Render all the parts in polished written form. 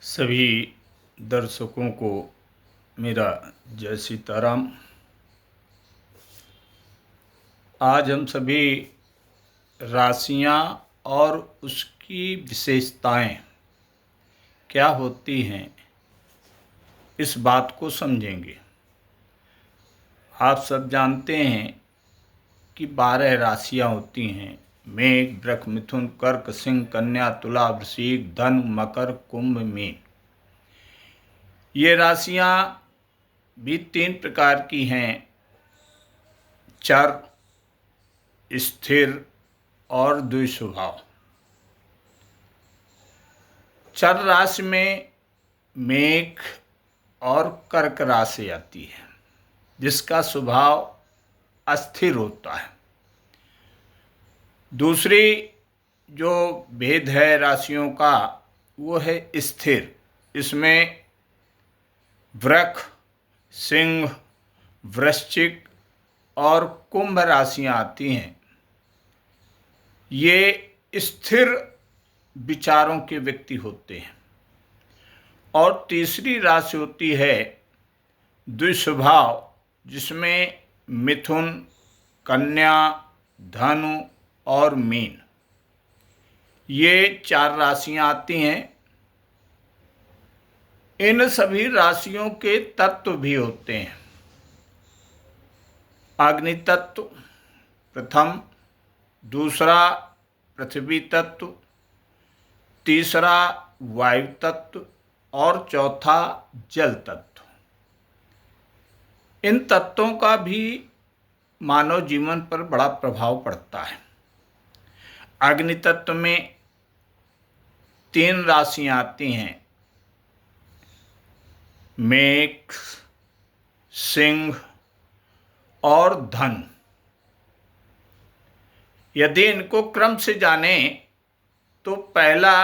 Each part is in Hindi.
सभी दर्शकों को मेरा जय सीताराम। आज हम सभी राशियां और उसकी विशेषताएं क्या होती हैं इस बात को समझेंगे। आप सब जानते हैं कि 12 राशियां होती हैं: मेष, वृष, मिथुन, कर्क, सिंह, कन्या, तुला, वृश्चिक, धनु, मकर, कुंभ, मीन। ये राशियां भी 3 प्रकार की हैं: चर, स्थिर और द्विस्वभाव। चर राशि में मेष और कर्क राशि आती है, जिसका स्वभाव अस्थिर होता है। दूसरी जो भेद है राशियों का वो है स्थिर। इसमें वृष, सिंह, वृश्चिक और कुंभ राशियां आती हैं। ये स्थिर विचारों के व्यक्ति होते हैं। और तीसरी राशि होती है द्विस्वभाव, जिसमें मिथुन, कन्या, धनु और मीन, ये 4 राशियां आती हैं। इन सभी राशियों के तत्व भी होते हैं। अग्नि तत्व प्रथम, दूसरा पृथ्वी तत्व, तीसरा वायु तत्व और चौथा जल तत्व। इन तत्वों का भी मानव जीवन पर बड़ा प्रभाव पड़ता है। अग्नि तत्व में 3 राशियां आती हैं: मेष, सिंह और धनु। यदि इनको क्रम से जाने तो पहला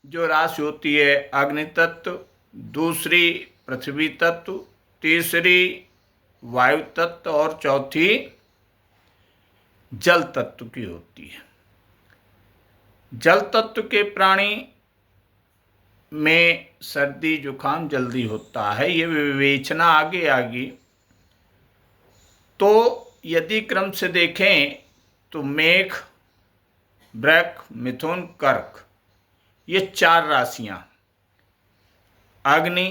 जो राशि होती है अग्नि तत्व, दूसरी पृथ्वी तत्व, तीसरी वायु तत्व और चौथी जल तत्व की होती है। जल तत्व के प्राणी में सर्दी जुकाम जल्दी होता है। ये विवेचना आगे आगे। तो यदि क्रम से देखें तो मेष, वृष, मिथुन, कर्क, ये 4 राशियां, अग्नि,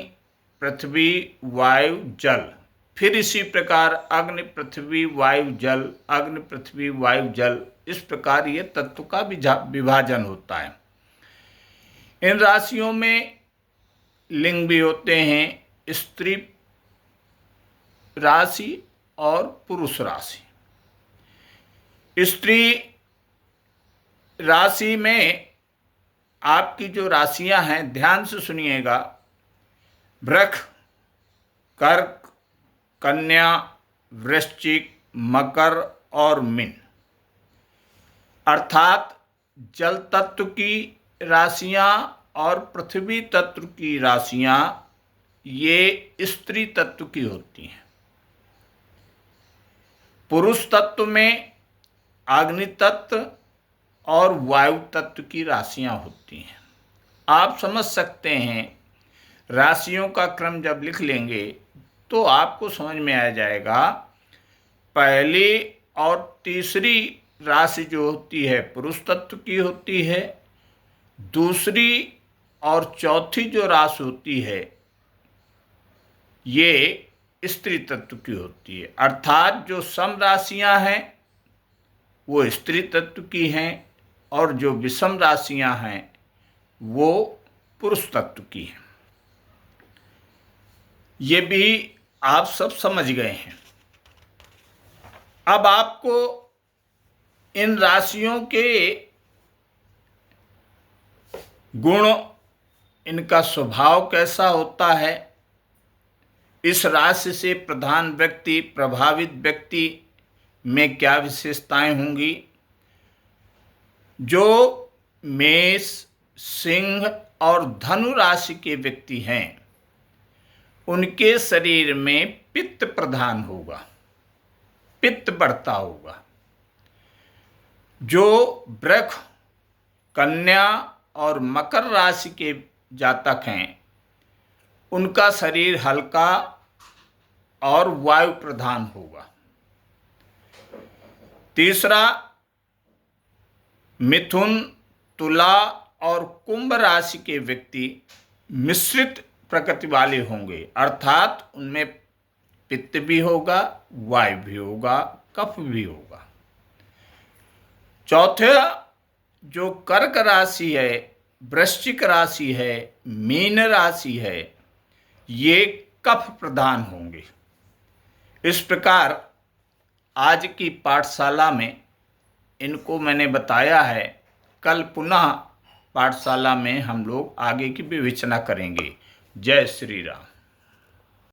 पृथ्वी, वायु, जल। फिर इसी प्रकार अग्नि, पृथ्वी, वायु, जल, अग्नि, पृथ्वी, वायु, जल, इस प्रकार ये तत्व का विभाजन होता है। इन राशियों में लिंग भी होते हैं: स्त्री राशि और पुरुष राशि। स्त्री राशि में आपकी जो राशियां हैं, ध्यान से सुनिएगा: वृष, कर्क, कन्या, वृश्चिक, मकर और मीन। अर्थात जल तत्व की राशियां और पृथ्वी तत्व की राशियां ये स्त्री तत्व की होती हैं। पुरुष तत्व में अग्नि तत्व और वायु तत्व की राशियां होती हैं। आप समझ सकते हैं, राशियों का क्रम जब लिख लेंगे तो आपको समझ में आ जाएगा। पहली और तीसरी राशि जो होती है पुरुष तत्व की होती है, दूसरी और चौथी जो राशि होती है ये स्त्री तत्व की होती है। अर्थात जो सम राशियां हैं वो स्त्री तत्व की हैं और जो विषम राशियां हैं वो पुरुष तत्व की हैं। ये भी आप सब समझ गए हैं। अब आपको इन राशियों के गुण, इनका स्वभाव कैसा होता है, इस राशि से प्रधान व्यक्ति, प्रभावित व्यक्ति में क्या विशेषताएं होंगी। जो मेष, सिंह और धनु राशि के व्यक्ति हैं उनके शरीर में पित्त प्रधान होगा, पित्त बढ़ता होगा। जो वृष, कन्या और मकर राशि के जातक हैं उनका शरीर हल्का और वायु प्रधान होगा। तीसरा, मिथुन, तुला और कुंभ राशि के व्यक्ति मिश्रित प्रकृति वाले होंगे, अर्थात उनमें पित्त भी होगा, वायु भी होगा, कफ भी होगा। चौथा, जो कर्क राशि है, वृश्चिक राशि है, मीन राशि है, ये कफ प्रधान होंगे। इस प्रकार आज की पाठशाला में इनको मैंने बताया है। कल पुनः पाठशाला में हम लोग आगे की विवेचना करेंगे। जय श्री राम।